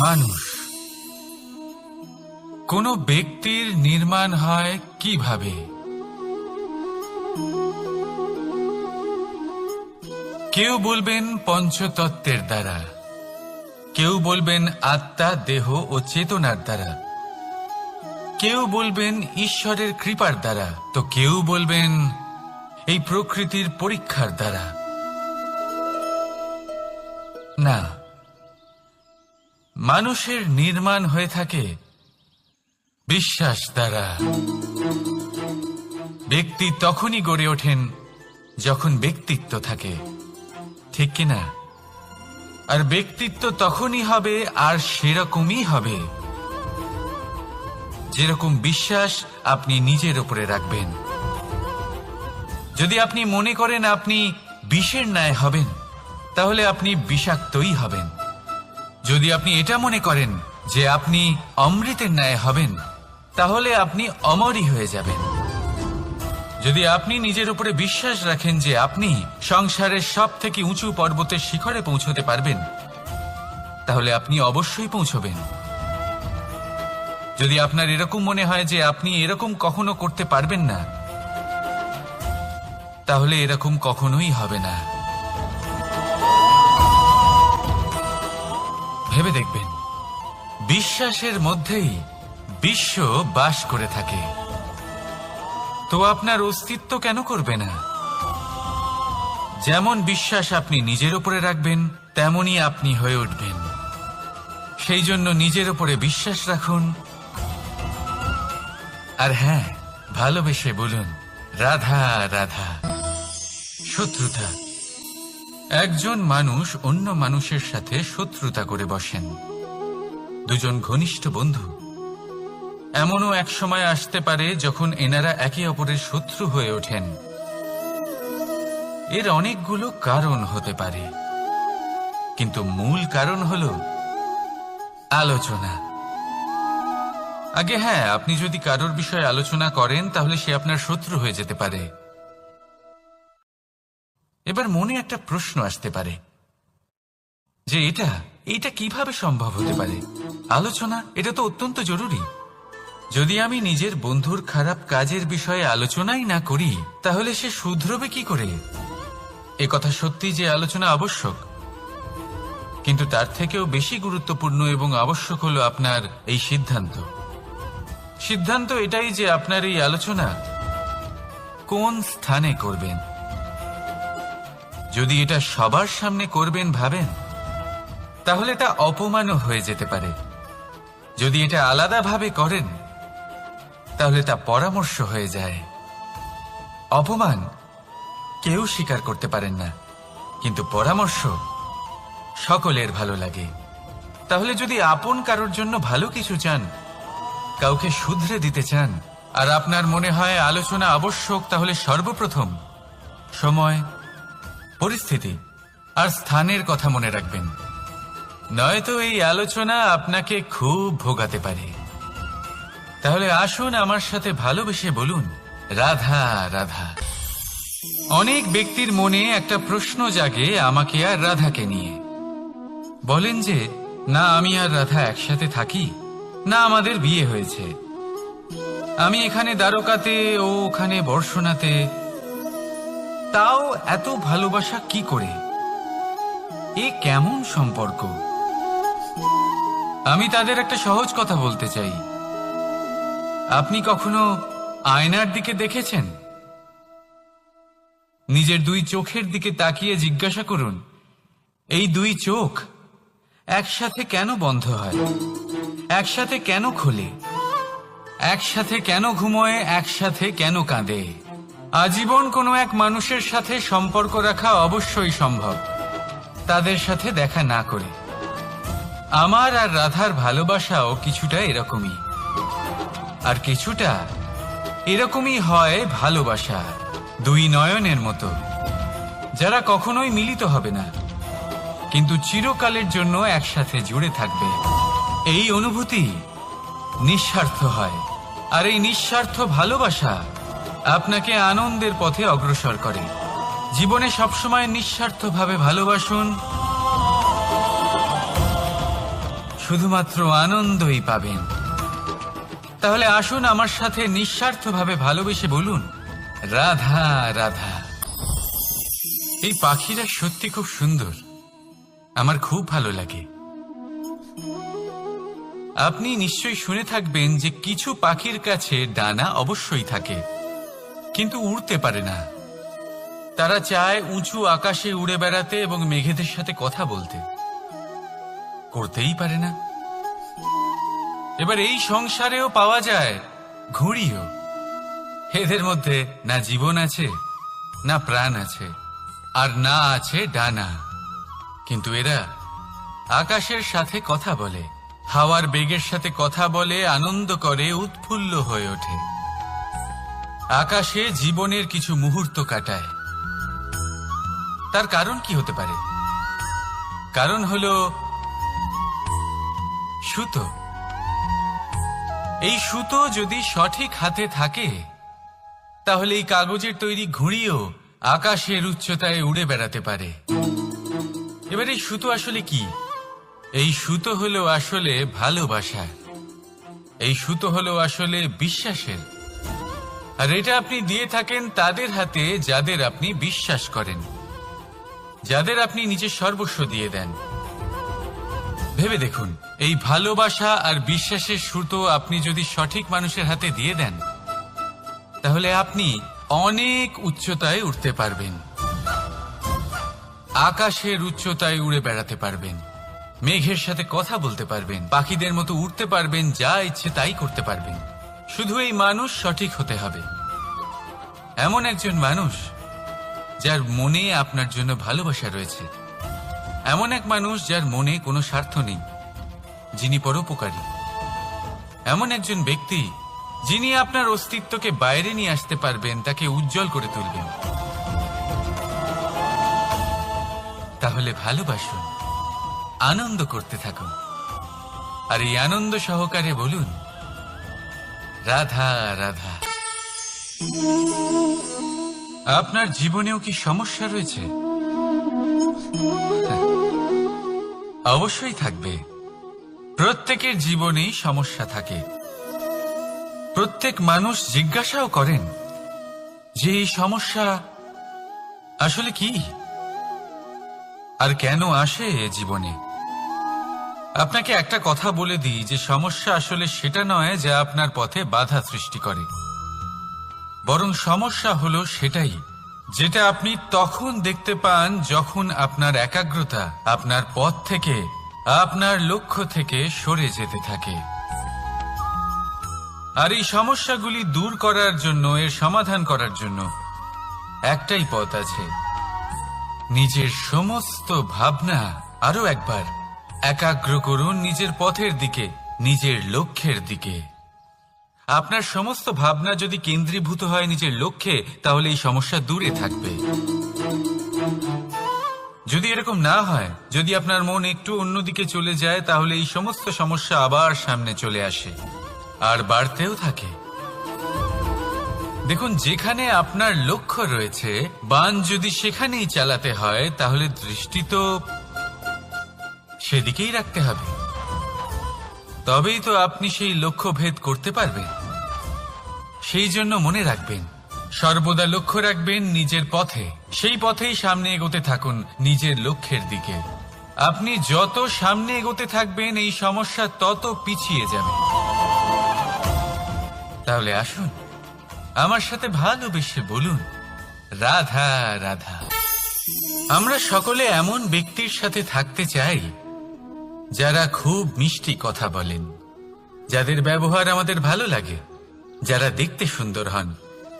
মানুষ কোনো ব্যক্তির নির্মাণ হয় কিভাবে? কেউ বলবেন পঞ্চতত্ত্বের দ্বারা, কেউ বলবেন আত্মা, দেহ ও চেতনার দ্বারা, কেউ বলবেন ঈশ্বরের কৃপার দ্বারা, তো কেউ বলবেন এই প্রকৃতির পরীক্ষার দ্বারা। না, মানুষের নির্মাণ হয়ে থাকে বিশ্বাস দ্বারা। ব্যক্তি তখনই গড়ে ওঠেন যখন ব্যক্তিত্ব থাকে, ঠিক কিনা? আর ব্যক্তিত্ব তখনই হবে আর সেরকমই হবে যেরকম বিশ্বাস আপনি নিজের উপরে রাখবেন। যদি আপনি মনে করেন আপনি বিষের ন্যায় হবেন, তাহলে আপনি বিষাক্তই হবেন। যদি আপনি এটা মনে করেন যে আপনি অমৃতের ন্যায় হবেন, তাহলে আপনি অমরই হয়ে যাবেন। যদি আপনি নিজের উপরে বিশ্বাস রাখেন যে আপনি সংসারের সব থেকে উঁচু পর্বতের শিখরে পৌঁছতে পারবেন, তাহলে আপনি অবশ্যই পৌঁছবেন। যদি আপনার এরকম মনে হয় যে আপনি এরকম কখনো করতে পারবেন না, তাহলে এরকম কখনোই হবে না। ভেবে দেখবেন, বিশ্বাসের মধ্যেই বিশ্ব বাস করে থাকে, তো আপনার অস্তিত্ব কেন করবে না? যেমন বিশ্বাস আপনি নিজের উপরে রাখবেন, তেমনই আপনি হয়ে উঠবেন। সেই জন্য নিজের উপরে বিশ্বাস রাখুন, আর হ্যাঁ, ভালোবেসে বলুন রাধা রাধা। শত্রুতা, একজন মানুষ অন্য মানুষের সাথে শত্রুতা করে বসেন, দুজন ঘনিষ্ঠ বন্ধু। এমনও এক সময় আসতে পারে যখন এনারা একে অপরের শত্রু হয়ে ওঠেন। এর অনেকগুলো কারণ হতে পারে, কিন্তু মূল কারণ হল আলোচনা। আগে হ্যাঁ, আপনি যদি কারোর বিষয়ে আলোচনা করেন তাহলে সে আপনার শত্রু হয়ে যেতে পারে। এবার মনে একটা প্রশ্ন আসতে পারে যে এটা কিভাবে সম্ভব হতে পারে? আলোচনা, এটা তো অত্যন্ত জরুরি। যদি আমি নিজের বন্ধুর খারাপ কাজের বিষয়ে আলোচনাই না করি, তাহলে সে শুধরবে কি করে? এ কথা সত্যি যে আলোচনা আবশ্যক, কিন্তু তার থেকেও বেশি গুরুত্বপূর্ণ এবং আবশ্যক হলো আপনার এই সিদ্ধান্ত এটাই যে আপনার এই আলোচনা কোন স্থানে করবেন। যদি এটা সবার সামনে করবেন ভাবেন, তাহলে তা অপমানও হয়ে যেতে পারে। যদি এটা আলাদাভাবে করেন, তাহলে তা পরামর্শ হয়ে যায়। অপমান কেউ স্বীকার করতে পারেন না, কিন্তু পরামর্শ সকলের ভালো লাগে। তাহলে যদি আপন কারোর জন্য ভালো কিছু চান, কাউকে শুধরে দিতে চান, আর আপনার মনে হয় আলোচনা আবশ্যক, তাহলে সর্বপ্রথম সময়, পরিস্থিতি আর স্থানের কথা মনে রাখবেন, নয়তো এই আলোচনা আপনাকে খুব ভোগাতে পারে। তাহলে আসুন আমার সাথে ভালোবেসে বলুন রাধা রাধা। অনেক ব্যক্তির মনে একটা প্রশ্ন জাগে আমাকে আর রাধাকে নিয়ে। বলেন যে না, আমি আর রাধা একসাথে থাকি না, আমাদের বিয়ে হয়েছে। আমি এখানে দ্বারকাতে, ও ওখানে বর্ষণাতে, তাও এত ভালোবাসা কি করে? এ কেমন সম্পর্ক? আমি তাদের একটা সহজ কথা বলতে চাই। আপনি কখনো আয়নার দিকে দেখেছেন? নিজের দুই চোখের দিকে তাকিয়ে জিজ্ঞাসা করুন, এই দুই চোখ একসাথে কেন বন্ধ হয়? একসাথে কেন খোলে? একসাথে কেন ঘুমোয়? একসাথে কেন কাঁদে? আজীবন কোনো এক মানুষের সাথে সম্পর্ক রাখা অবশ্যই সম্ভব, তাদের সাথে দেখা না করে। আমার আর রাধার ভালোবাসাও কিছুটা এরকমই, আর কিছুটা এরকমই হয় ভালোবাসা দুই নয়নের মতো, যারা কখনোই মিলিত হবে না, কিন্তু চিরকালের জন্য একসাথে জুড়ে থাকবে। এই অনুভূতি নিঃস্বার্থ হয়, আর এই নিঃস্বার্থ ভালোবাসা আপনাকে আনন্দের পথে অগ্রসর করে। জীবনে সবসময় নিঃস্বার্থভাবে ভালোবাসুন, শুধুমাত্র আনন্দই পাবেন। তাহলে আসুন আমার সাথে নিঃস্বার্থভাবে ভালোবেসে বলুন, রাধা রাধা। এই পাখিরা সত্যি খুব সুন্দর, আমার খুব ভালো লাগে। আপনি নিশ্চয়ই শুনে থাকবেন যে কিছু পাখির কাছে ডানা অবশ্যই থাকে, কিন্তু উড়তে পারে না। তারা চায় উঁচু আকাশে উড়ে বেড়াতে এবং মেঘেদের সাথে কথা বলতে, করতেই পারে না। এবার এই সংসারেও পাওয়া যায় ঘুড়িও। এদের মধ্যে না জীবন আছে, না প্রাণ আছে, আর না আছে ডানা, কিন্তু এরা আকাশের সাথে কথা বলে, হাওয়ার বেগের সাথে কথা বলে, আনন্দ করে, উৎফুল্ল হয়ে ওঠে। আকাশে জীবনের কিছু মুহূর্ত কাটায়। তার কারণ কি হতে পারে? কারণ হলো সুতো। এই সুতো যদি সঠিক হাতে থাকে, তাহলে এই কাগজের তৈরি ঘুড়িও আকাশের উচ্চতায় উড়ে বেড়াতে পারে। এবার এই সুতো আসলে কি? এই সুতো হলো আসলে ভালোবাসা। এই সুতো হলো আসলে বিশ্বাসের। আর এটা আপনি দিয়ে থাকেন তাদের হাতে যাদের আপনি বিশ্বাস করেন, যাদের আপনি নিজের সর্বস্ব দিয়ে দেন। ভেবে দেখুন, এই ভালোবাসা আর বিশ্বাসের সুতো আপনি যদি সঠিক মানুষের হাতে দিয়ে দেন, তাহলে আপনি অনেক উচ্চতায় উঠতে পারবেন, আকাশের উচ্চতায় উড়ে বেড়াতে পারবেন, মেঘের সাথে কথা বলতে পারবেন, পাখিদের মতো উড়তে পারবেন, যা ইচ্ছে তাই করতে পারবেন। শুধু এই মানুষ সঠিক হতে হবে, এমন একজন মানুষ যার মনে আপনার জন্য ভালোবাসা রয়েছে, এমন এক মানুষ যার মনে কোনো স্বার্থ নেই, যিনি পরোপকারী, এমন একজন ব্যক্তি যিনি আপনার অস্তিত্বকে বাইরে নিয়ে আসতে পারবেন, তাকে উজ্জ্বল করে তুলবেন। তাহলে ভালোবাসুন, আনন্দ করতে থাকুন, আর এই আনন্দ সহকারে বলুন, রাধা রাধা। আপনার জীবনেও কি সমস্যা রয়েছে? অবশ্যই থাকবে। প্রত্যেকের জীবনেই সমস্যা থাকে। প্রত্যেক মানুষ জিজ্ঞাসাও করেন যে এই সমস্যা আসলে কি আর কেন আসে জীবনে। আপনাকে একটা কথা বলে দিই যে সমস্যা আসলে সেটা নয় যা আপনার পথে বাধা সৃষ্টি করে, বরং সমস্যা হলো সেটাই যেটা আপনি তখন দেখতে পান যখন আপনার একাগ্রতা আপনার পথ থেকে, আপনার লক্ষ্য থেকে সরে যেতে থাকে। আর এই সমস্যাগুলি দূর করার জন্য, এর সমাধান করার জন্য একটাই পথ আছে, নিজের সমস্ত ভাবনা আরো একবার একাগ্র করুন নিজের পথের দিকে, নিজের লক্ষ্যের দিকে। আপনার সমস্ত ভাবনা যদি কেন্দ্রীভূত হয় নিজের লক্ষ্যে, তাহলে এই সমস্যা দূরে থাকবে। যদি এরকম না হয়, যদি আপনার মন একটু অন্যদিকে চলে যায়, তাহলে এই সমস্ত সমস্যা আবার সামনে চলে আসে আর বাড়তেও থাকে। দেখুন, যেখানে আপনার লক্ষ্য রয়েছে, বাণ যদি সেখানেই চালাতে হয়, তাহলে দৃষ্টি তো সেদিকেই রাখতে হবে। তবেই তো আপনি সেই লক্ষ্য ভেদ করতে পারবেন। সেই জন্য মনে রাখবেন, সর্বদা লক্ষ্য রাখবেন নিজের পথে, সেই পথেই সামনে এগোতে থাকুন নিজের লক্ষ্যের দিকে। আপনি যত সামনে এগোতে থাকবেন, এই সমস্যা তত পিছিয়ে যাবে। তাহলে আসুন আমার সাথে ভালোবেসে বলুন, রাধা রাধা। আমরা সকলে এমন ব্যক্তির সাথে থাকতে চাই যারা খুব মিষ্টি কথা বলেন, যাদের ব্যবহার আমাদের ভালো লাগে, যারা দেখতে সুন্দর হন,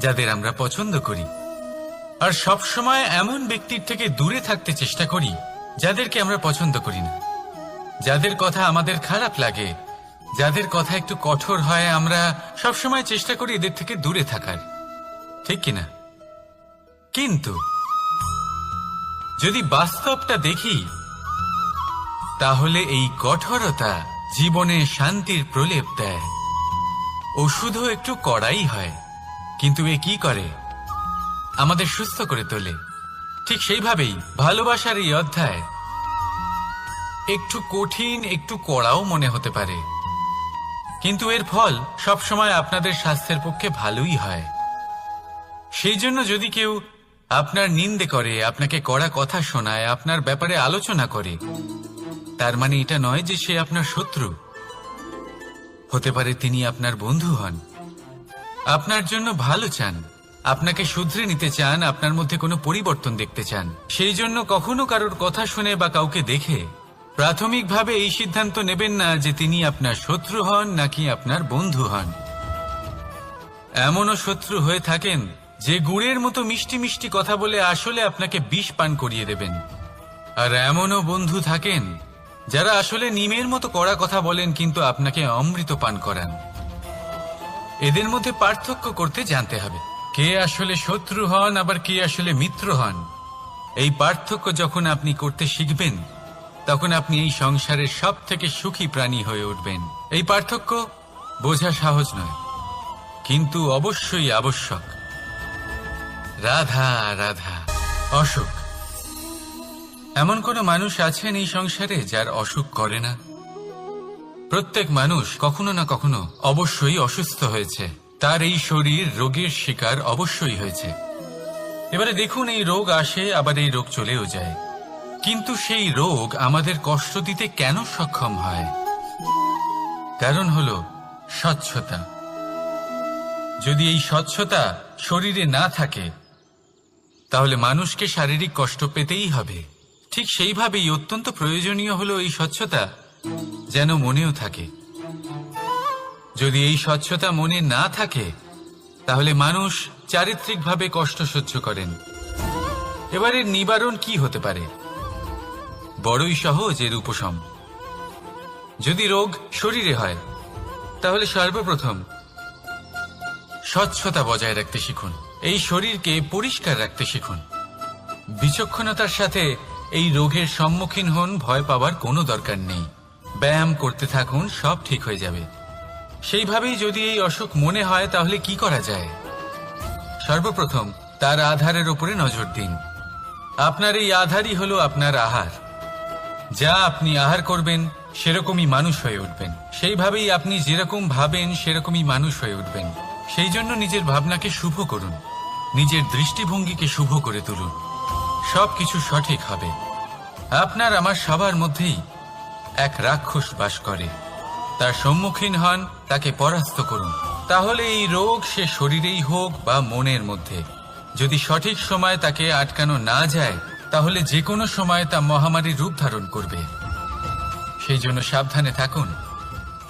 যাদের আমরা পছন্দ করি। আর সবসময় এমন ব্যক্তির থেকে দূরে থাকতে চেষ্টা করি যাদেরকে আমরা পছন্দ করি না, যাদের কথা আমাদের খারাপ লাগে, যাদের কথা একটু কঠোর হয়। আমরা সবসময় চেষ্টা করি এদের থেকে দূরে থাকার, ঠিক কিনা? কিন্তু যদি বাস্তবটা দেখি, তাহলে এই কঠোরতা জীবনে শান্তির প্রলেপ দেয়। ওষুধও একটু কড়াই হয়, কিন্তু এ কি করে? আমাদের সুস্থ করে তোলে। ঠিক সেইভাবেই ভালোবাসার এই অধ্যায় একটু কঠিন, একটু কড়াও মনে হতে পারে, কিন্তু এর ফল সবসময় আপনাদের স্বাস্থ্যের পক্ষে ভালোই হয়। সেই জন্য যদি কেউ আপনার নিন্দে করে, আপনাকে কড়া কথা শোনায়, আপনার ব্যাপারে আলোচনা করে, তার মানে এটা নয় যে সে আপনার শত্রু। হতে পারে তিনি আপনার বন্ধু হন, আপনার জন্য ভালো চান, আপনাকে শুধরে নিতে চান, আপনার মধ্যে কোনো পরিবর্তন দেখতে চান। সেই জন্য কখনো কারোর কথা শুনে বা কাউকে দেখে প্রাথমিকভাবে এই সিদ্ধান্ত নেবেন না যে তিনি আপনার শত্রু হন নাকি আপনার বন্ধু হন। এমনও শত্রু হয়ে থাকেন যে গুড়ের মতো মিষ্টি মিষ্টি কথা বলে আসলে আপনাকে বিষ পান করিয়ে দেবেন, আর এমনও বন্ধু থাকেন যারা আসলে নিমের মতো কড়া কথা বলেন কিন্তু আপনাকে অমৃত পান করান। এদের মধ্যে পার্থক্য করতে জানতে হবে, কে আসলে শত্রু হন আবার কে আসলে মিত্র হন। এই পার্থক্য যখন আপনি করতে শিখবেন, তখন আপনি এই সংসারের সব থেকে সুখী প্রাণী হয়ে উঠবেন। এই পার্থক্য বোঝা সহজ নয়, কিন্তু অবশ্যই আবশ্যক। রাধা রাধা। অসুখ। এমন কোন মানুষ আছেন এই সংসারে যার অসুখ করে না? প্রত্যেক মানুষ কখনো না কখনো অবশ্যই অসুস্থ হয়েছে, তার এই শরীর রোগের শিকার অবশ্যই হয়েছে। এবারে দেখুন, এই রোগ আসে আবার এই রোগ চলেও যায়, কিন্তু সেই রোগ আমাদের কষ্ট দিতে কেন সক্ষম হয়? কারণ হলো স্বচ্ছতা। যদি এই স্বচ্ছতা শরীরে না থাকে তাহলে মানুষকে শারীরিক কষ্ট পেতেই হবে। ঠিক সেইভাবেই অত্যন্ত প্রয়োজনীয় হলো এই স্বচ্ছতা যেন মনেও থাকে। যদি এই স্বচ্ছতা মনে না থাকে তাহলে মানুষ চারিত্রিকভাবে কষ্ট সহ্য করেন। এবারে নিবারণ কি হতে পারে? বড়ই সহজ এর উপশম। যদি রোগ শরীরে হয় তাহলে সর্বপ্রথম স্বচ্ছতা বজায় রাখতে শিখুন, এই শরীরকে পরিষ্কার রাখতে শিখুন। বিচক্ষণতার সাথে এই রোগের সম্মুখীন হন, ভয় পাওয়ার কোনো দরকার নেই। ব্যায়াম করতে থাকুন, সব ঠিক হয়ে যাবে। সেইভাবেই যদি এই অসুখ মনে হয় তাহলে কি করা যায়? সর্বপ্রথম তার আধারের উপরে নজর দিন। আপনার এই আধারই হলো আপনার আহার। যা আপনি আহার করবেন সেরকমই মানুষ হয়ে উঠবেন। সেইভাবেই আপনি যেরকম ভাবেন সেরকমই মানুষ হয়ে উঠবেন। সেই জন্য নিজের ভাবনাকে শুভ করুন, নিজের দৃষ্টিভঙ্গিকে শুভ করে তুলুন, সবকিছু সঠিক হবে। আপনার আমার সবার মধ্যেই এক রাক্ষস বাস করে, তার সম্মুখীন হন, তাকে পরাস্ত করুন। তাহলে এই রোগ সে শরীরেই হোক বা মনের মধ্যে, যদি সঠিক সময় তাকে আটকানো না যায় তাহলে যে কোনো সময় তা মহামারীর রূপ ধারণ করবে। সেই জন্য সাবধানে থাকুন,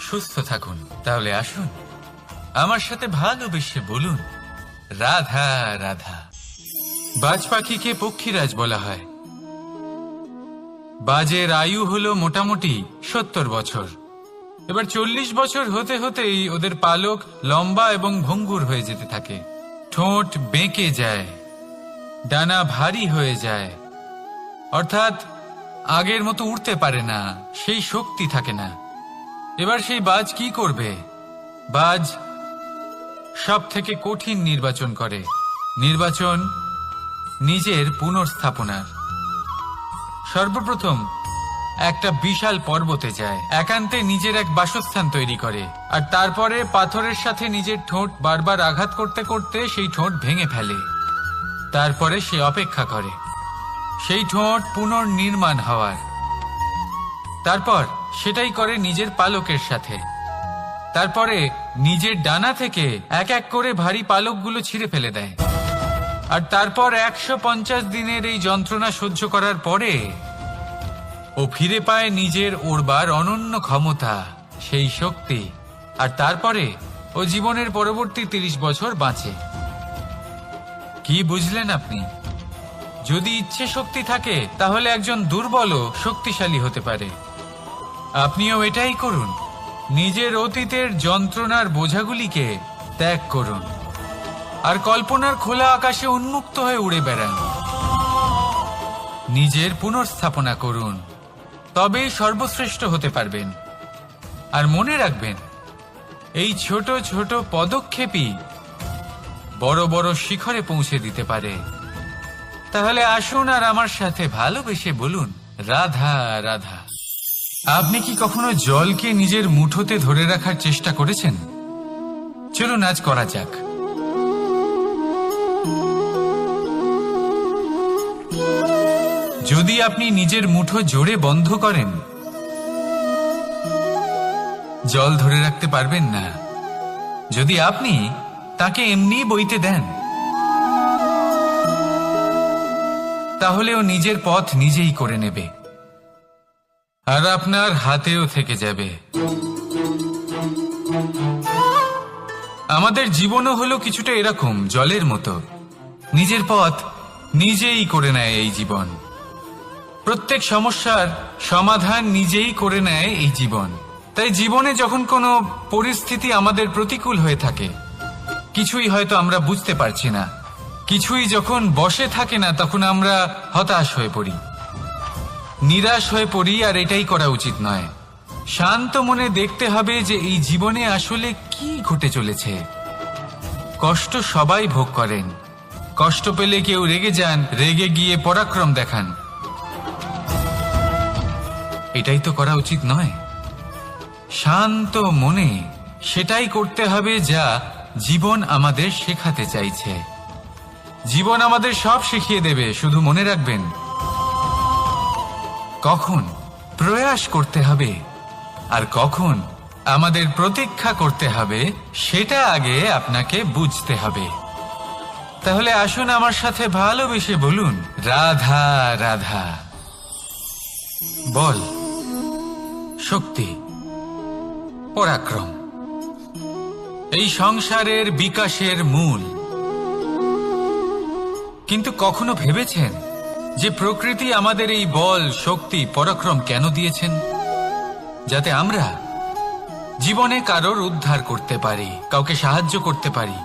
সুস্থ থাকুন। তাহলে আসুন আমার সাথে ভালোবেসে বলুন রাধা রাধা। বাজ পাখিকে পক্ষীরাজ বলা হয়। বাজের আয়ু হলো মোটামুটি 70 বছর। এবার 40 বছর হতে হতেই ওদের পালক লম্বা এবং ভঙ্গুর হয়ে যেতে থাকে, ঠোঁট বেঁকে যায়, ডানা ভারী হয়ে যায়, অর্থাৎ আগের মতো উড়তে পারে না, সেই শক্তি থাকে না। এবার সেই বাজ কি করবে? বাজ সব থেকে কঠিন নির্বাচন করে, নির্বাচন নিজের পুনর্স্থাপনার। সর্বপ্রথম একটা বিশাল পর্বতে যায়, একান্তে নিজের এক বাসস্থান তৈরি করে, আর তারপরে পাথরের সাথে নিজের ঠোঁট বারবার আঘাত করতে করতে সেই ঠোঁট ভেঙে ফেলে। তারপরে সে অপেক্ষা করে সেই ঠোঁট পুনর্নির্মাণ হওয়ার। তারপর সেটাই করে নিজের পালকের সাথে। তারপরে নিজের ডানা থেকে এক এক করে ভারী পালকগুলো ছিঁড়ে ফেলে দেয়। আর তারপর 150 দিনের এই যন্ত্রণা সহ্য করার পরে ও ফিরে পায় নিজের ওড়বার অনন্য ক্ষমতা, সেই শক্তি। আর তারপরে ও জীবনের পরবর্তী 30 বছর বাঁচে। কি বুঝলেন আপনি? যদি ইচ্ছে শক্তি থাকে তাহলে একজন দুর্বলও শক্তিশালী হতে পারে। আপনিও এটাই করুন, নিজের অতীতের যন্ত্রণার বোঝাগুলিকে ত্যাগ করুন আর কল্পনার খোলা আকাশে উন্মুক্ত হয়ে উড়ে বেড়ান। নিজের পুনর্স্থাপনা করুন, তবেই সর্বশ্রেষ্ঠ হতে পারবেন। আর মনে রাখবেন, এই ছোট ছোট পদক্ষেপই বড় বড় শিখরে পৌঁছে দিতে পারে। তাহলে আসুন আর আমার সাথে ভালোবেসে বলুন রাধা রাধা। আপনি কি কখনো জলকে নিজের মুঠোতে ধরে রাখার চেষ্টা করেছেন? চলুন আজ করা যাক। যদি আপনি নিজের মুঠো জোরে বন্ধ করেন, জল ধরে রাখতে পারবেন না। যদি আপনি তাকে এমনি বইতে দেন, তাহলে ও নিজের পথ নিজেই করে নেবে, আর আপনার হাতেও থেকে যাবে। আমাদের জীবনও হলো কিছুটা এরকম, জলের মতো। নিজের পথ নিজেই করে নেয় এই জীবন। প্রত্যেক সমস্যার সমাধান নিজেই করে নেয় এই জীবন। তাই জীবনে যখন কোনো পরিস্থিতি আমাদের প্রতিকূল হয়ে থাকে, কিছুই হয়তো আমরা বুঝতে পারছি না, কিছুই যখন বসে থাকে না, তখন আমরা হতাশ হয়ে পড়ি, নিরাশ হয়ে পড়ি। আর এটাই করা উচিত নয়। শান্ত মনে দেখতে হবে যে এই জীবনে আসলে কি ঘটে চলেছে। কষ্ট সবাই ভোগ করেন। কষ্ট পেলে কেউ রেগে যান, রেগে গিয়ে পরাক্রম দেখান। এটাই তো করা উচিত নয়। শান্ত মনে সেটাই করতে হবে যা জীবন আমাদের শেখাতে চাইছে। জীবন আমাদের সব শিখিয়ে দেবে, শুধু মনে রাখবেন কখন প্রয়াস করতে হবে আর কখন আমাদের প্রতীক্ষা করতে হবে, সেটা আগে আপনাকে বুঝতে হবে। তাহলে আসুন আমার সাথে ভালোবেসে বলুন, রাধা রাধা। বল, শক্তি, পরাক্রম এই সংসারের বিকাশের মূল। কিন্তু কখনো ভেবেছেন যে প্রকৃতি আমাদের এই বল, শক্তি, পরাক্রম কেন দিয়েছেন? যাতে আমরা জীবনে কারোর উদ্ধার করতে পারি, কাউকে সাহায্য করতে পারি,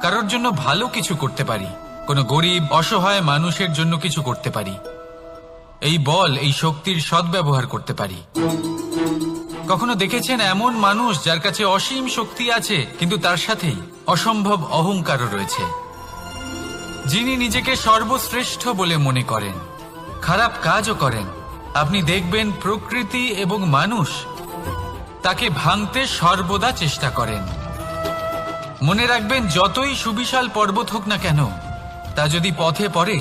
কারোর জন্য ভালো কিছু করতে পারি, কোনো গরিব অসহায় মানুষের জন্য কিছু করতে পারি। এই বল, এই শক্তির সদ্ব্যবহার করতে পারি। কখনো দেখেছেন এমন মানুষ যার কাছে অসীম শক্তি আছে, কিন্তু তার সাথেই অসম্ভব অহংকারও রয়েছে, যিনি নিজেকে সর্বশ্রেষ্ঠ বলে মনে করেন, খারাপ কাজও করেন। আপনি দেখবেন প্রকৃতি এবং মানুষ তাকে ভাঙতে সর্বদা চেষ্টা করেন। মনে রাখবেন, যতই সুবিশাল পর্বত হোক না কেন, তা যদি পথে পড়ে,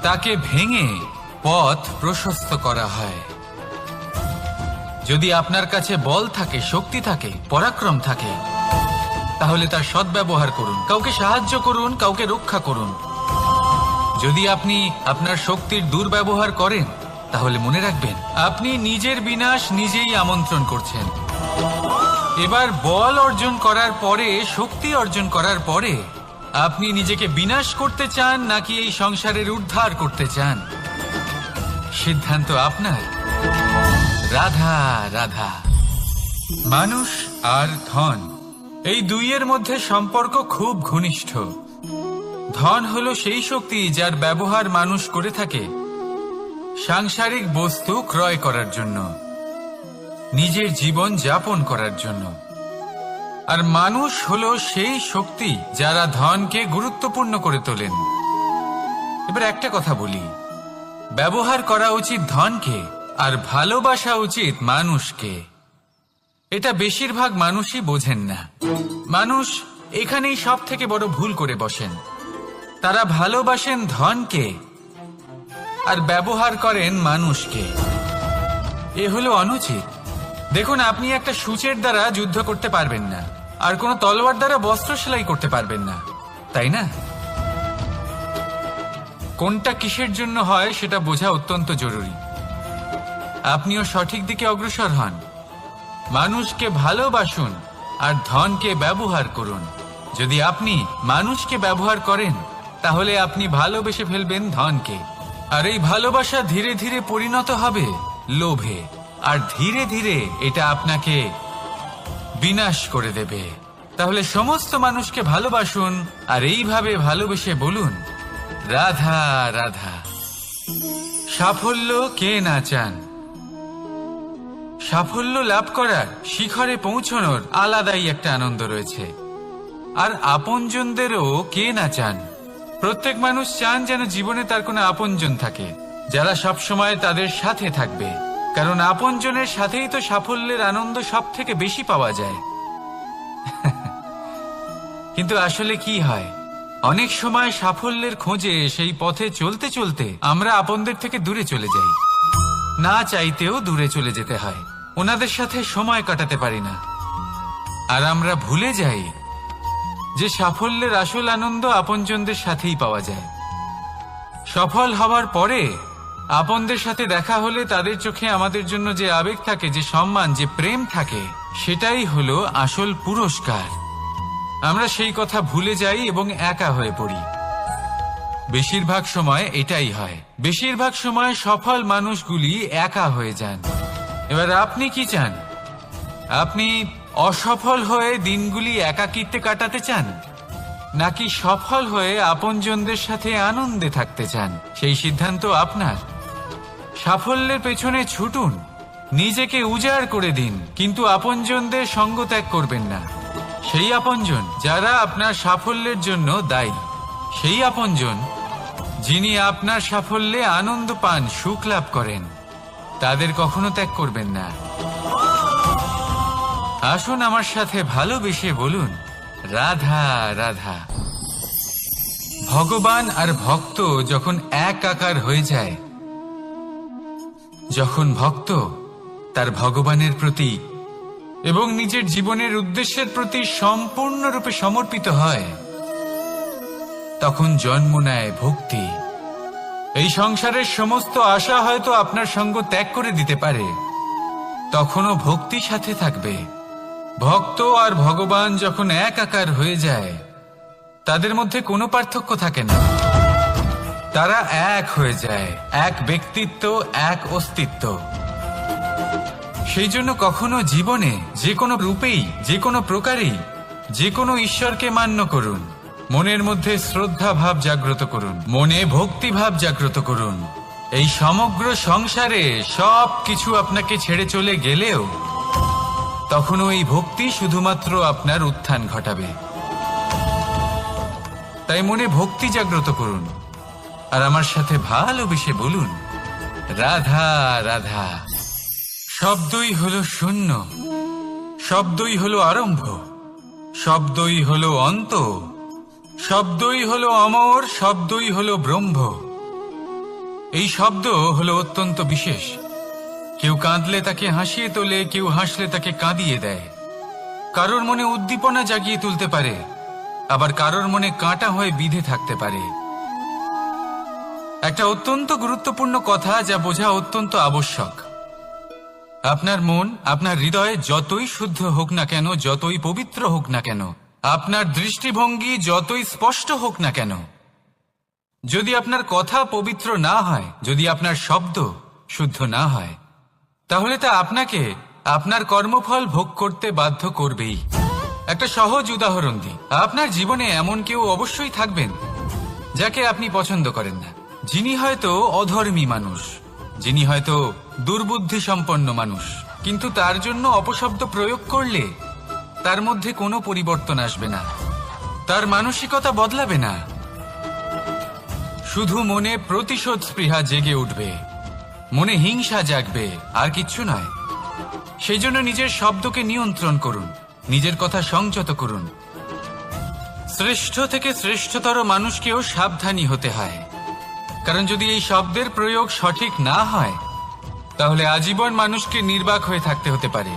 তাকে ভেঙে পথ প্রশস্ত করা হয়। যদি আপনার কাছে বল থাকে, শক্তি থাকে, পরাক্রম থাকে, তাহলে তার সদ্ব্যবহার করুন, কাউকে সাহায্য করুন, কাউকে রক্ষা করুন। যদি আপনি আপনার শক্তির দুর্ব্যবহার করেন, তাহলে মনে রাখবেন আপনি নিজের বিনাশ নিজেই আমন্ত্রণ করছেন। এবার বল অর্জন করার পরে, শক্তি অর্জন করার পরে, আপনি নিজেকে বিনাশ করতে চান নাকি এই সংসারের উদ্ধার করতে চান? সিদ্ধান্ত আপনার। রাধা রাধা। মানুষ আর ধন, এই দুইয়ের মধ্যে সম্পর্ক খুব ঘনিষ্ঠ। ধন হলো সেই শক্তি যার ব্যবহার মানুষ করে থাকে সাংসারিক বস্তু ক্রয় করার জন্য, নিজের জীবন যাপন করার জন্য। আর মানুষ হলো সেই শক্তি যারা ধনকে গুরুত্বপূর্ণ করে তোলেন। এবার একটা কথা বলি, ব্যবহার করা উচিত ধনকে আর ভালোবাসা উচিত মানুষকে। এটা বেশিরভাগ মানুষই বোঝেন না। মানুষ এখানেই সব থেকে বড় ভুল করে বসেন। তারা ভালোবাসেন ধনকে আর ব্যবহার করেন মানুষকে। এ হলো অনুচিত। দেখুন, আপনি একটা সূচের দ্বারা যুদ্ধ করতে পারবেন না, আর কোনো তলোয়ার দ্বারা বস্ত্র সেলাই করতে পারবেন না, তাই না? কোনটা কিসের জন্য হয় সেটা বোঝা অত্যন্ত জরুরি। আপনিও সঠিক দিকে অগ্রসর হন। মানুষকে ভালোবাসুন আর ধনকে ব্যবহার করুন। যদি আপনি মানুষকে ব্যবহার করেন, তাহলে আপনি ভালোবেসে ফেলবেন ধনকে। আর এই ভালোবাসা ধীরে ধীরে পরিণত হবে লোভে, আর ধীরে ধীরে এটা আপনাকে বিনাশ করে দেবে। তাহলে সমস্ত মানুষকে ভালোবাসুন আর এইভাবে ভালোবেসে বলুন, রাধা রাধা। সাফল্য কে না চান? সাফল্য লাভ করার, শিখরে পৌঁছানোর আলাদাই একটা আনন্দ রয়েছে। আর আপনজনদেরও কে না চান? প্রত্যেক মানুষ চান যেন জীবনে তার কোনো আপনজন থাকে, যারা সবসময় তাদের সাথে থাকবে। কারণ আপনজনের সাথেই তো সাফল্যের আনন্দ সব থেকে বেশি পাওয়া যায়। কিন্তু আসলে কি হয়, অনেক সময় সাফল্যের খোঁজে সেই পথে চলতে চলতে আমরা আপনদের থেকে দূরে চলে যাই। না চাইতেও দূরে চলে যেতে হয়, ওনাদের সাথে সময় কাটাতে পারি না। আর আমরা ভুলে যাই যে সাফল্যের আসল আনন্দ আপনজনদের সাথেই পাওয়া যায়। সফল হওয়ার পরে আপনদের সাথে দেখা হলে তাদের চোখে আমাদের জন্য যে আবেগ থাকে, যে সম্মান, যে প্রেম থাকে, সেটাই হলো আসল পুরস্কার। আমরা সেই কথা ভুলে যাই এবং একা হয়ে পড়ি। বেশিরভাগ সময় এটাই হয়, বেশিরভাগ সময় সফল মানুষগুলি একা হয়ে যান। এবার আপনি কি চান? আপনি অসফল হয়ে দিনগুলি একাকিত্বে কাটাতে চান, নাকি সফল হয়ে আপনজনদের সাথে আনন্দে থাকতে চান? সেই সিদ্ধান্ত আপনার। সাফল্যের পেছনে ছুটুন, নিজেকে উজাড় করে দিন, কিন্তু আপনজনদের সঙ্গ ত্যাগ করবেন না। সেই আপনজন যারা আপনার সাফল্যের জন্য দায়ী, সেই আপনজন যিনি আপনার সাফল্যে আনন্দ পান, সুখ লাভ করেন, তাদের কখনো ত্যাগ করবেন না। আসুন আমার সাথে ভালোবেসে বলুন, রাধা রাধা। ভগবান আর ভক্ত যখন একাকার হয়ে যায়, যখন ভক্ত তার ভগবানের প্রতি এবং নিজের জীবনের উদ্দেশ্যের প্রতি সম্পূর্ণরূপে সমর্পিত হয়, তখন জন্ম নেয় ভক্তি। এই সংসারের সমস্ত আশা হয়তো আপনার সঙ্গ ত্যাগ করে দিতে পারে, তখনও ভক্তি সাথে থাকবে। ভক্ত আর ভগবান যখন একাকার হয়ে যায়, তাদের মধ্যে কোনো পার্থক্য থাকে না। তারা এক হয়ে যায়, এক ব্যক্তিত্ব, এক অস্তিত্ব। সেই জন্য কখনো জীবনে যে কোনো রূপেই, যে কোনো প্রকারেই, যে কোনো ঈশ্বরকে মান্য করুন, মনের মধ্যে শ্রদ্ধা ভাব জাগ্রত করুন, মনে ভক্তি ভাব জাগ্রত করুন। এই সমগ্র সংসারে সব কিছু আপনাকে ছেড়ে চলে গেলেও তখনও এই ভক্তি শুধুমাত্র আপনার উত্থান ঘটাবে। তাই মনে ভক্তি জাগ্রত করুন আর আমার সাথে ভালোবেসে বলুন, রাধা রাধা। শব্দই হলো শূন্য, শব্দই হলো আরম্ভ, শব্দই হলো অন্ত, শব্দই হলো অমর, শব্দই হলো ব্রহ্ম। এই শব্দ হলো অত্যন্ত বিশেষ। কেউ কাঁদলে তাকে হাসিয়ে তোলে, কেউ হাসলে তাকে কাঁদিয়ে দেয়। কারোর মনে উদ্দীপনা জাগিয়ে তুলতে পারে, আবার কারোর মনে কাঁটা হয়ে বিঁধে থাকতে পারে। একটা অত্যন্ত গুরুত্বপূর্ণ কথা, যা বোঝা অত্যন্ত আবশ্যক। আপনার মন, আপনার হৃদয়ে যতই শুদ্ধ হোক না কেন, যতই পবিত্র হোক না কেন, আপনার দৃষ্টিভঙ্গি যতই স্পষ্ট হোক না কেন, যদি আপনার কথা পবিত্র না হয়, যদি আপনার শব্দ শুদ্ধ না হয়, তাহলে তা আপনাকে আপনার কর্মফল ভোগ করতে বাধ্য করবেই। একটা সহজ উদাহরণ দিই। আপনার জীবনে এমন কেউ অবশ্যই থাকবেন যাকে আপনি পছন্দ করেন না, যিনি হয়তো অধর্মী মানুষ, যিনি হয়তো দুর্বুদ্ধি সম্পন্ন মানুষ, কিন্তু তার জন্য অপশব্দ প্রয়োগ করলে তার মধ্যে কোনো পরিবর্তন আসবে না, তার মানসিকতা বদলাবে না, শুধু মনে প্রতিশোধ স্পৃহা জেগে উঠবে, মনে হিংসা জাগবে, আর কিচ্ছু নয়। সেই জন্য নিজের শব্দকে নিয়ন্ত্রণ করুন, নিজের কথা সংযত করুন। শ্রেষ্ঠ থেকে শ্রেষ্ঠতর মানুষকেও সাবধানী হতে হয়, কারণ যদি এই শব্দের প্রয়োগ সঠিক না হয়, তাহলে আজীবন মানুষকে নির্বাক হয়ে থাকতে হতে পারে।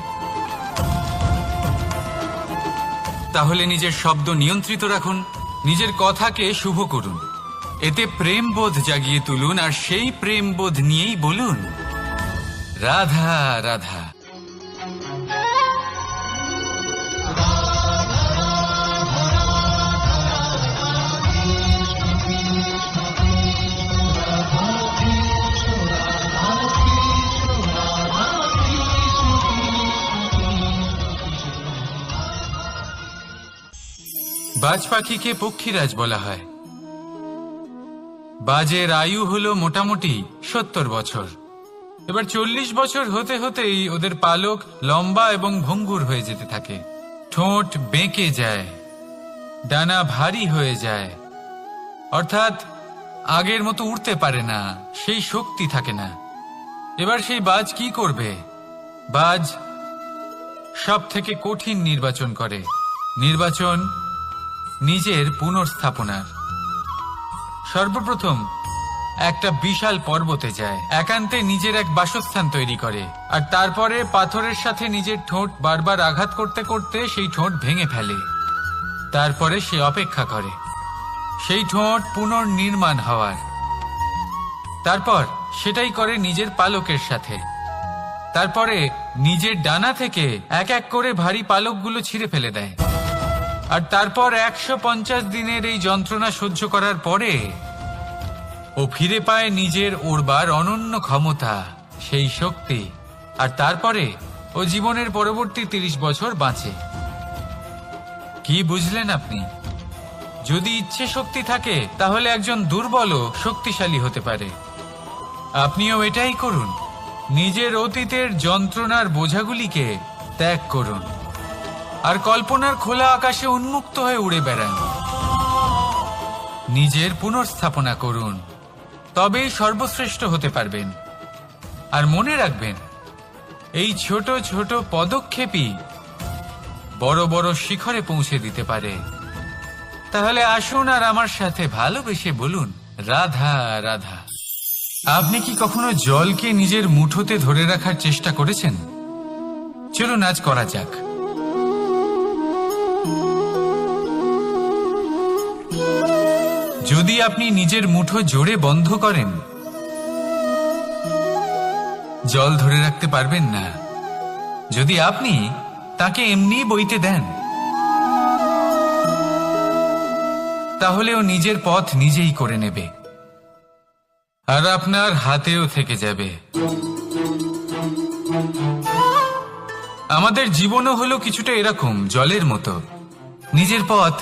তাহলে নিজের শব্দ নিয়ন্ত্রিত রাখুন, নিজের কথাকে শুভ করুন, এতে প্রেমবোধ জাগিয়ে তুলুন, আর সেই প্রেমবোধ নিয়েই বলুন, রাধা রাধা। বাজ পাখিকে পক্ষীরাজ বলা হয়। বাজের আয়ু হলো মোটামুটি 70 বছর। এবার 40 বছর হতে হতেই ওদের পালক লম্বা এবং ভঙ্গুর হয়ে যেতে থাকে, ঠোঁট বেঁকে যায়, ডানা ভারী হয়ে যায়, অর্থাৎ আগের মতো উড়তে পারে না, সেই শক্তি থাকে না। এবার সেই বাজ কি করবে? বাজ সব থেকে কঠিন নির্বাচন করে, নির্বাচন নিজের পুনর্স্থাপনার। সর্বপ্রথম একটা বিশাল পর্বতে যায়, একান্তে নিজের এক বাসস্থান তৈরি করে, আর তারপরে পাথরের সাথে নিজের ঠোঁট বারবার আঘাত করতে করতে সেই ঠোঁট ভেঙে ফেলে। তারপরে সে অপেক্ষা করে সেই ঠোঁট পুনর্নির্মাণ হওয়ার। তারপর সেটাই করে নিজের পালকের সাথে। তারপরে নিজের ডানা থেকে এক এক করে ভারী পালকগুলো ছিঁড়ে ফেলে দেয়। আর তারপর 150 দিনের এই যন্ত্রণা সহ্য করার পরে ও ফিরে পায় নিজের উড়বার অনন্য ক্ষমতা, সেই শক্তি। আর তারপরে ও জীবনের পরবর্তী 30 বছর বাঁচে। কি বুঝলেন আপনি? যদি ইচ্ছে শক্তি থাকে তাহলে একজন দুর্বলও শক্তিশালী হতে পারে। আপনিও এটাই করুন, নিজের অতীতের যন্ত্রণার বোঝাগুলিকে ত্যাগ করুন আর কল্পনার খোলা আকাশে উন্মুক্ত হয়ে উড়ে বেড়ান। নিজের পুনর্স্থাপনা করুন, তবেই সর্বশ্রেষ্ঠ হতে পারবেন। আর মনে রাখবেন, এই ছোট ছোট পদক্ষেপই বড় বড় শিখরে পৌঁছে দিতে পারে। তাহলে আসুন আর আমার সাথে ভালোবেসে বলুন, রাধা রাধা। আপনি কি কখনো জলকে নিজের মুঠোতে ধরে রাখার চেষ্টা করেছেন? চলুন আজ করা যাক। যদি আপনি নিজের মুঠো জোরে বন্ধ করেন, জল ধরে রাখতে পারবেন না। যদি আপনি তাকে এমনি বইতে দেন, তাহলে ও নিজের পথ নিজেই করে নেবে আর আপনার হাতেও থেকে যাবে। আমাদের জীবনও হলো কিছুটা এরকম, জলের মতো। নিজের পথ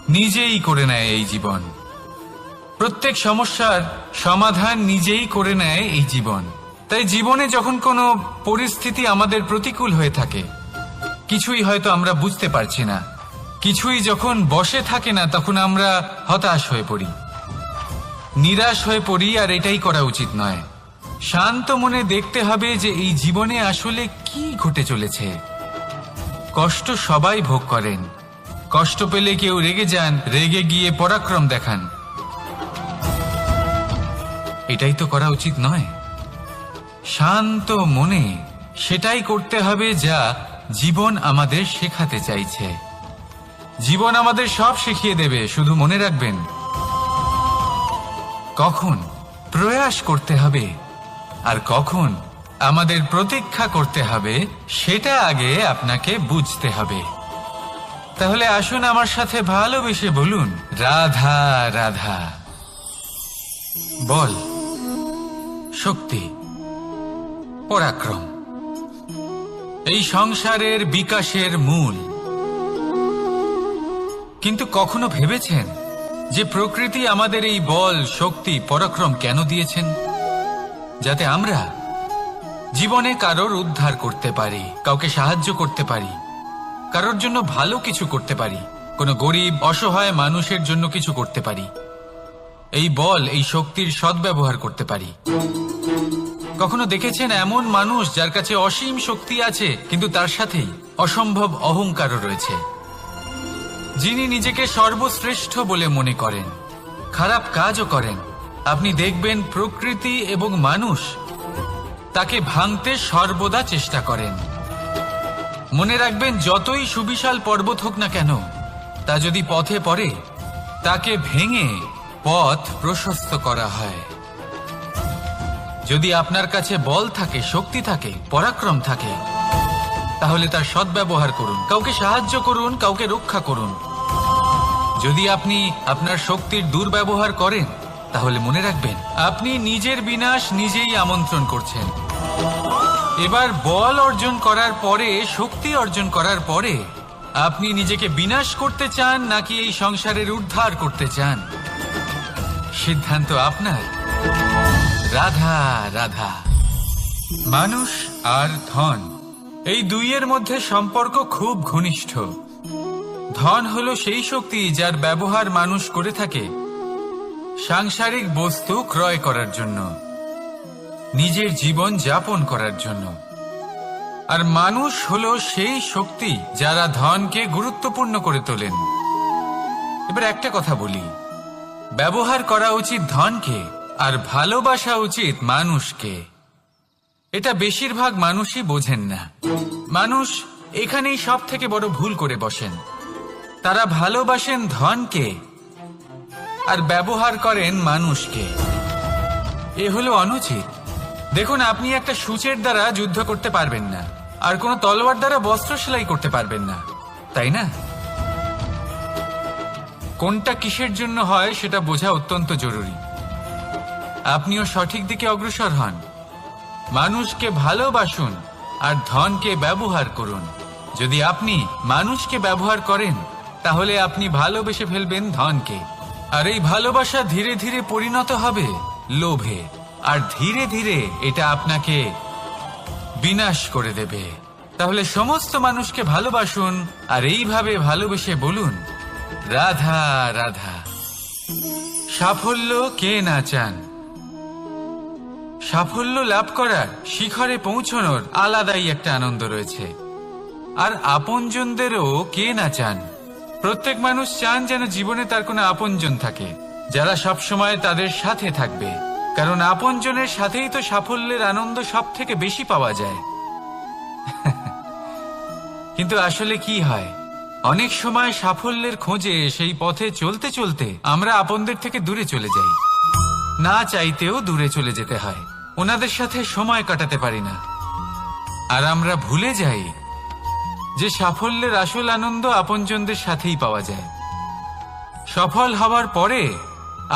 নিজেই করে নেয় এই জীবন। প্রত্যেক সমস্যার সমাধান নিজেই করে নেয় এই জীবন। তাই জীবনে যখন কোনো পরিস্থিতি আমাদের প্রতিকূল হয়ে থাকে, কিছুই হয়তো আমরা বুঝতে পারছি না, কিছুই যখন বসে থাকে না, তখন আমরা হতাশ হয়ে পড়ি, নিরাশ হয়ে পড়ি। আর এটাই করা উচিত নয়। শান্ত মনে দেখতে হবে যে এই জীবনে আসলে কি ঘটে চলেছে। কষ্ট সবাই ভোগ করেন। কষ্ট পেলে কেউ রেগে যান, রেগে গিয়ে পরাক্রম দেখান। এটাই তো করা উচিত নয়। শান্ত মনে সেটাই করতে হবে যা জীবন আমাদের শেখাতে চাইছে। জীবন আমাদের সব শিখিয়ে দেবে, শুধু মনে রাখবেন কখন প্রয়াস করতে হবে আর কখন আমাদের প্রতীক্ষা করতে হবে, সেটা আগে আপনাকে বুঝতে হবে। তাহলে আসুন আমার সাথে ভালোবেসে বলুন, রাধা রাধা। বল, শক্তি, পরাক্রম এই সংসারের বিকাশের মূল। কিন্তু কখনো ভেবেছেন যে প্রকৃতি আমাদের এই বল, শক্তি, পরাক্রম কেন দিয়েছেন? যাতে আমরা জীবনে কারোর উদ্ধার করতে পারি, কাউকে সাহায্য করতে পারি, কারোর জন্য ভালো কিছু করতে পারি, কোনো গরিব অসহায় মানুষের জন্য কিছু করতে পারি। এই বল, এই শক্তির সদ্ব্যবহার করতে পারি। কখনো দেখেছেন এমন মানুষ যার কাছে অসীম শক্তি আছে, কিন্তু তার সাথেই অসম্ভব অহংকারও রয়েছে? যিনি নিজেকে সর্বশ্রেষ্ঠ বলে মনে করেন, খারাপ কাজও করেন। আপনি দেখবেন প্রকৃতি এবং মানুষ তাকে ভাঙতে সর্বদা চেষ্টা করেন। মনে রাখবেন, যতই সুবিশাল পর্বত হোক না কেন, তা যদি পথে পড়ে, তাকে ভেঙে পথ প্রশস্ত করা হয়। যদি আপনার কাছে বল থাকে, শক্তি থাকে, পরাক্রম থাকে, তাহলে তার সদ্ব্যবহার করুন। কাউকে সাহায্য করুন, কাউকে রক্ষা করুন। যদি আপনি আপনার শক্তির দুর্ব্যবহার করেন, তাহলে মনে রাখবেন আপনি নিজের বিনাশ নিজেই আমন্ত্রণ করছেন। এবার বল অর্জন করার পরে, শক্তি অর্জন করার পরে, আপনি নিজেকে বিনাশ করতে চান নাকি এই সংসারের উদ্ধার করতে চান? সিদ্ধান্ত আপনার। রাধা রাধা। মানুষ আর ধন, এই দুইয়ের মধ্যে সম্পর্ক খুব ঘনিষ্ঠ। ধন হলো সেই শক্তি যার ব্যবহার মানুষ করে থাকে সাংসারিক বস্তু ক্রয় করার জন্য। নিজের জীবন যাপন করার জন্য। আর মানুষ হলো সেই শক্তি যারা ধনকে গুরুত্বপূর্ণ করে তোলেন। এবার একটা কথা বলি, ব্যবহার করা উচিত ধনকে আর ভালোবাসা উচিত মানুষকে। এটা বেশিরভাগ মানুষই বোঝেন না। মানুষ এখানেই সব থেকে বড় ভুল করে বসেন। তারা ভালোবাসেন ধনকে আর ব্যবহার করেন মানুষকে। এ হলো অনুচিত। দেখুন, আপনি একটা সূচের দ্বারা যুদ্ধ করতে পারবেন না, আর কোনো তলোয়ার দ্বারা বস্ত্র সেলাই করতে পারবেন না, তাই না? কোনটা কিসের জন্য হয় সেটা বোঝা অত্যন্ত জরুরি। আপনিও সঠিক দিকে অগ্রসর হন। মানুষকে ভালোবাসুন আর ধনকে ব্যবহার করুন। যদি আপনি মানুষকে ব্যবহার করেন তাহলে আপনি ভালোবেসে ফেলবেন ধনকে, আর এই ভালোবাসা ধীরে ধীরে পরিণত হবে লোভে, আর ধীরে ধীরে এটা আপনাকে বিনাশ করে দেবে। তাহলে সমস্ত মানুষকে ভালোবাসুন আর এইভাবে ভালোবেসে বলুন, রাধা রাধা। সাফল্য কে না চান? সাফল্য লাভ করার শিখরে পৌঁছানোর আলাদাই একটা আনন্দ রয়েছে। আর আপনজনদেরও কে না চান? প্রত্যেক মানুষ চান যেন জীবনে তার কোনো আপনজন থাকে, যারা সবসময় তাদের সাথে থাকবে। কারণ আপনজনের সাথেই তো সাফল্যের আনন্দ সব থেকে বেশি পাওয়া যায়। কিন্তু আসলে কি হয়, অনেক সময় সাফল্যের খোঁজে সেই পথে চলতে চলতে আমরা আপনদের থেকে দূরে চলে যাই। না চাইতেও দূরে চলে যেতে হয়, ওনাদের সাথে সময় কাটাতে পারি না। আর আমরা ভুলে যাই যে সাফল্যের আসল আনন্দ আপনজনদের সাথেই পাওয়া যায়। সফল হওয়ার পরে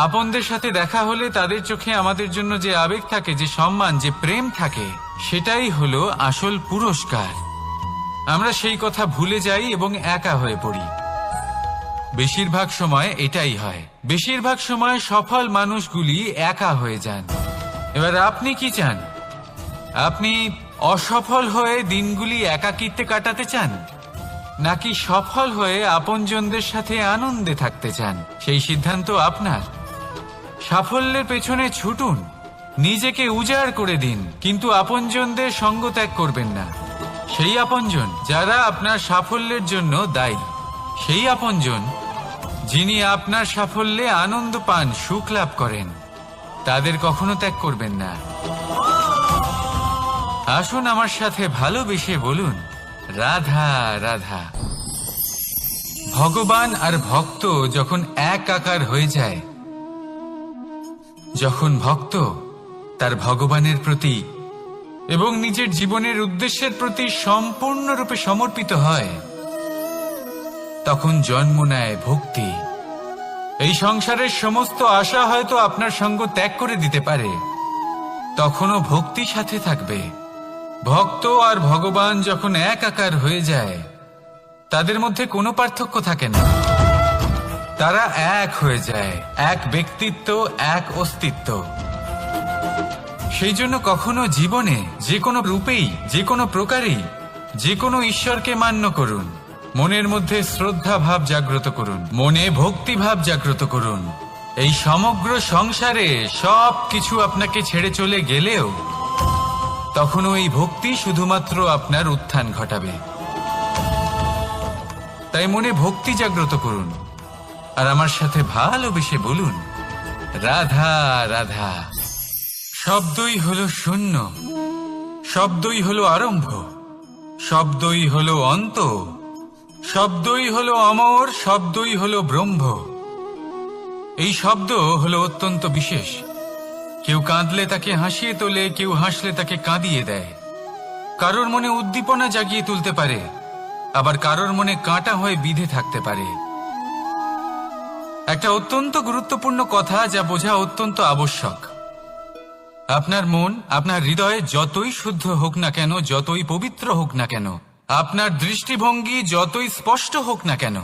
আপনদের সাথে দেখা হলে তাদের চোখে আমাদের জন্য যে আবেগ থাকে, যে সম্মান, যে প্রেম থাকে, সেটাই হলো আসল পুরস্কার। আমরা সেই কথা ভুলে যাই এবং একা হয়ে পড়ি। বেশিরভাগ সময় এটাই হয়। বেশিরভাগ সময় সফল মানুষগুলি একা হয়ে যান। এবার আপনি কি চান? আপনি অসফল হয়ে দিনগুলি একাকিত্বে কাটাতে চান, নাকি সফল হয়ে আপনজনদের সাথে আনন্দে থাকতে চান? সেই সিদ্ধান্ত আপনার। সাফল্যের পেছনে ছুটুন, নিজেকে উজাড় করে দিন, কিন্তু আপনজনদের সঙ্গ ত্যাগ করবেন না। সেই আপনজন যারা আপনার সাফল্যের জন্য দায়ী, সেই আপনজন যিনি আপনার সাফল্যে আনন্দ পান, সুখ লাভ করেন, তাদের কখনো ত্যাগ করবেন না। আসুন আমার সাথে ভালোবেসে বলুন, রাধা রাধা। ভগবান আর ভক্ত যখন এক আকার হয়ে যায়, যখন ভক্ত তার ভগবানের প্রতি এবং নিজের জীবনের উদ্দেশ্যের প্রতি সম্পূর্ণরূপে সমর্পিত হয়, তখন জন্ম নেয় ভক্তি। এই সংসারের সমস্ত আশা হয়তো আপনার সঙ্গ ত্যাগ করে দিতে পারে, তখনও ভক্তি সাথে থাকবে। ভক্ত আর ভগবান যখন এক আকার হয়ে যায়, তাদের মধ্যে কোনো পার্থক্য থাকে না। তারা এক হয়ে যায়, এক ব্যক্তিত্ব, এক অস্তিত্ব। সেই জন্য কখনো জীবনে যে কোনো রূপেই, যে কোনো প্রকারেই, যে কোনো ঈশ্বরকে মান্য করুন। মনের মধ্যে শ্রদ্ধা ভাব জাগ্রত করুন, মনে ভক্তি ভাব জাগ্রত করুন। এই সমগ্র সংসারে সব কিছু আপনাকে ছেড়ে চলে গেলেও তখনও এই ভক্তি শুধুমাত্র আপনার উত্থান ঘটাবে। তাই মনে ভক্তি জাগ্রত করুন আর আমার সাথে ভালোবেসে বলুন, রাধা রাধা। শব্দই হলো শূন্য, শব্দই হলো আরম্ভ, শব্দই হলো অন্ত, শব্দই হলো অমর, শব্দই হলো ব্রহ্ম। এই শব্দ হলো অত্যন্ত বিশেষ। কেউ কাঁদলে তাকে হাসিয়ে তোলে, কেউ হাসলে তাকে কাঁদিয়ে দেয়। কারোর মনে উদ্দীপনা জাগিয়ে তুলতে পারে, আবার কারোর মনে কাঁটা হয়ে বিঁধে থাকতে পারে। একটা অত্যন্ত গুরুত্বপূর্ণ কথা যা বোঝা অত্যন্ত আবশ্যক। আপনার মন, আপনার হৃদয় যতই শুদ্ধ হোক না কেন, যতই পবিত্র হোক না কেন, আপনার দৃষ্টিভঙ্গি যতই স্পষ্ট হোক না কেন,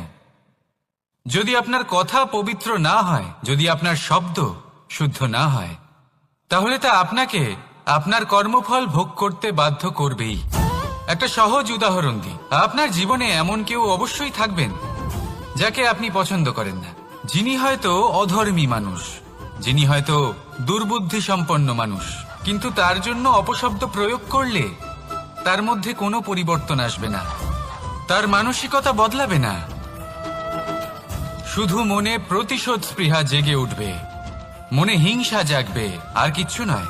যদি আপনার কথা পবিত্র না হয়, যদি আপনার শব্দ শুদ্ধ না হয়, তাহলে তা আপনাকে আপনার কর্মফল ভোগ করতে বাধ্য করবেই। একটা সহজ উদাহরণ দিই। আপনার জীবনে এমন কেউ অবশ্যই থাকবেন যাকে আপনি পছন্দ করেন না, যিনি হয়তো অধর্মী মানুষ, যিনি হয়তো দুর্বুদ্ধি সম্পন্ন মানুষ, কিন্তু তার জন্য অপশব্দ প্রয়োগ করলে তার মধ্যে কোনো পরিবর্তন আসবে না, তার মানসিকতা বদলাবে না, শুধু মনে প্রতিশোধ স্পৃহা জেগে উঠবে, মনে হিংসা জাগবে, আর কিচ্ছু নয়।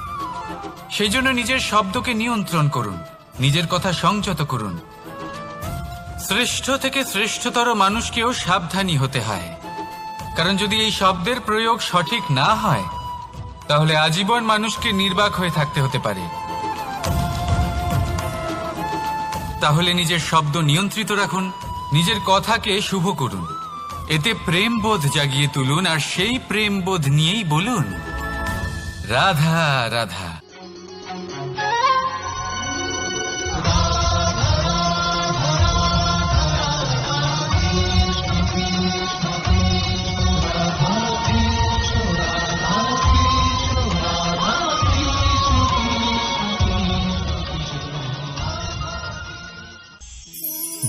সেই জন্য নিজের শব্দকে নিয়ন্ত্রণ করুন, নিজের কথা সংযত করুন। শ্রেষ্ঠ থেকে শ্রেষ্ঠতর মানুষকেও সাবধানী হতে হয়, কারণ যদি এই শব্দের প্রয়োগ সঠিক না হয় তাহলে আজীবন মানুষকে নির্বাক হয়ে থাকতে হতে পারে। তাহলে নিজের শব্দ নিয়ন্ত্রিত রাখুন, নিজের কথাকে শুভ করুন, এতে প্রেমবোধ জাগিয়ে তুলুন, আর সেই প্রেমবোধ নিয়েই বলুন রাধা রাধা।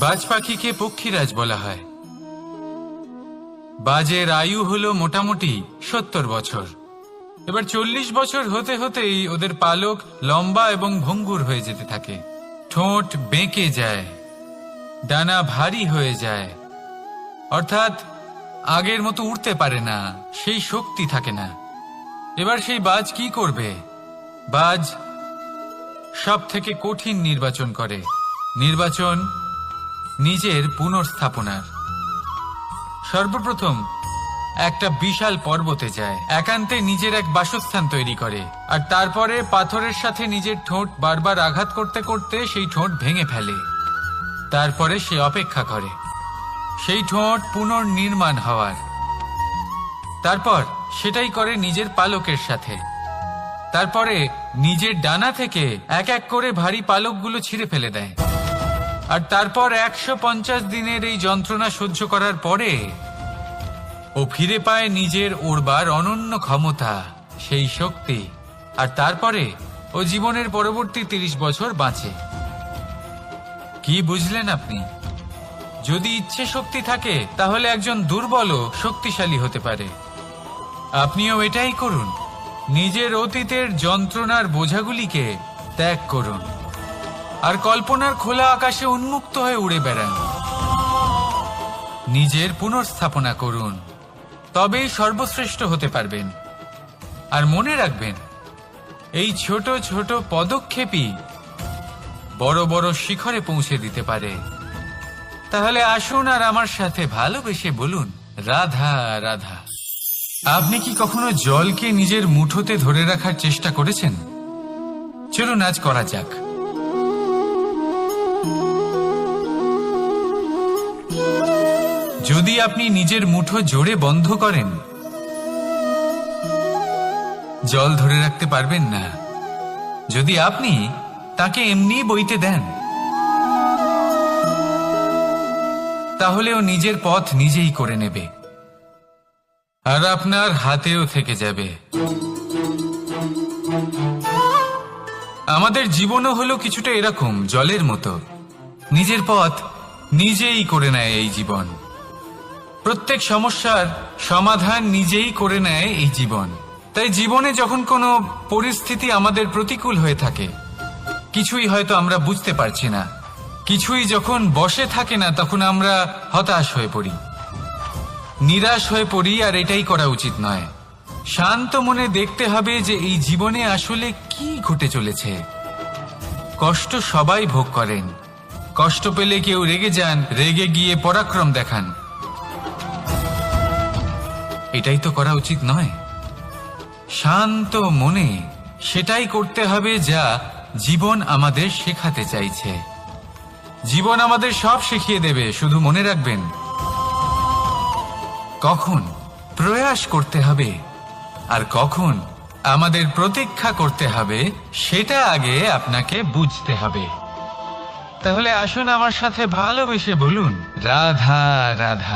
বাজ পাখিকে পক্ষীরাজ বলা হয়। বাজের আয়ু হলো মোটামুটি 70 বছর। এবার 40 বছর হতে হতেই ওদের পালক লম্বা এবং ভঙ্গুর হয়ে যেতে থাকে, ঠোঁট বেঁকে যায়, ডানা ভারী হয়ে যায়, অর্থাৎ আগের মতো উড়তে পারে না, সেই শক্তি থাকে না। এবার সেই বাজ কি করবে? বাজ সব থেকে কঠিন নির্বাচন করে, নির্বাচন নিজের পুনর্স্থাপনার। সর্বপ্রথম একটা বিশাল পর্বতে যায়, একান্তে নিজের এক বাসস্থান তৈরি করে, আর তারপরে পাথরের সাথে নিজের ঠোঁট বারবার আঘাত করতে করতে সেই ঠোঁট ভেঙে ফেলে। তারপরে সে অপেক্ষা করে সেই ঠোঁট পুনর্নির্মাণ হওয়ার। তারপর সেটাই করে নিজের পালকের সাথে। তারপরে নিজের ডানা থেকে এক এক করে ভারী পালকগুলো ছিঁড়ে ফেলে দেয়। আর তারপর 150 দিনের এই যন্ত্রণা সহ্য করার পরে ও ফিরে পায় নিজের ওড়বার অনন্য ক্ষমতা, সেই শক্তি। আর তারপরে ও জীবনের পরবর্তী 30 বছর বাঁচে। কি বুঝলেন আপনি? যদি ইচ্ছে শক্তি থাকে তাহলে একজন দুর্বলও শক্তিশালী হতে পারে। আপনিও এটাই করুন, নিজের অতীতের যন্ত্রণার বোঝাগুলিকে ত্যাগ করুন, আর কল্পনার খোলা আকাশে উন্মুক্ত হয়ে উড়ে বেড়ান। নিজের পুনর্স্থাপনা করুন, তবেই সর্বশ্রেষ্ঠ হতে পারবেন। আর মনে রাখবেন, এই ছোট ছোট পদক্ষেপই বড় বড় শিখরে পৌঁছে দিতে পারে। তাহলে আসুন আর আমার সাথে ভালোবেসে বলুন রাধা রাধা। আপনি কি কখনো জলকে নিজের মুঠোতে ধরে রাখার চেষ্টা করেছেন? চলুন আজ করা যাক। যদি আপনি নিজের মুঠো জোরে বন্ধ করেন, জল ধরে রাখতে পারবেন না। যদি আপনি তাকে এমনি বইতে দেন, তাহলে ও নিজের পথ নিজেই করে নেবে, আর আপনার হাতেও থেকে যাবে। আমাদের জীবনও হলো কিছুটা এরকম, জলের মতো। নিজের পথ নিজেই করে নেয় এই জীবন। প্রত্যেক সমস্যার সমাধান নিজেই করে নেয় এই জীবন। তাই জীবনে যখন কোনো পরিস্থিতি আমাদের প্রতিকূল হয়ে থাকে, কিছুই হয়তো আমরা বুঝতে পারছি না, কিছুই যখন বসে থাকে না, তখন আমরা হতাশ হয়ে পড়ি, নিরাশ হয়ে পড়ি। আর এটাই করা উচিত নয়। শান্ত মনে দেখতে হবে যে এই জীবনে আসলে কি ঘটে চলেছে। কষ্ট সবাই ভোগ করেন, কষ্ট পেলে কেউ রেগে যান, রেগে গিয়ে পরাক্রম দেখান। এটাই তো করা উচিত নয়। শান্ত মনে সেটাই করতে হবে যা জীবন আমাদের শেখাতে চাইছে। জীবন আমাদের সব শিখিয়ে দেবে, শুধু মনে রাখবেন কখন প্রয়াস করতে হবে আর কখন আমাদের প্রতীক্ষা করতে হবে, সেটা আগে আপনাকে বুঝতে হবে। তাহলে আসুন আমার সাথে ভালোবেসে বলুন রাধা রাধা।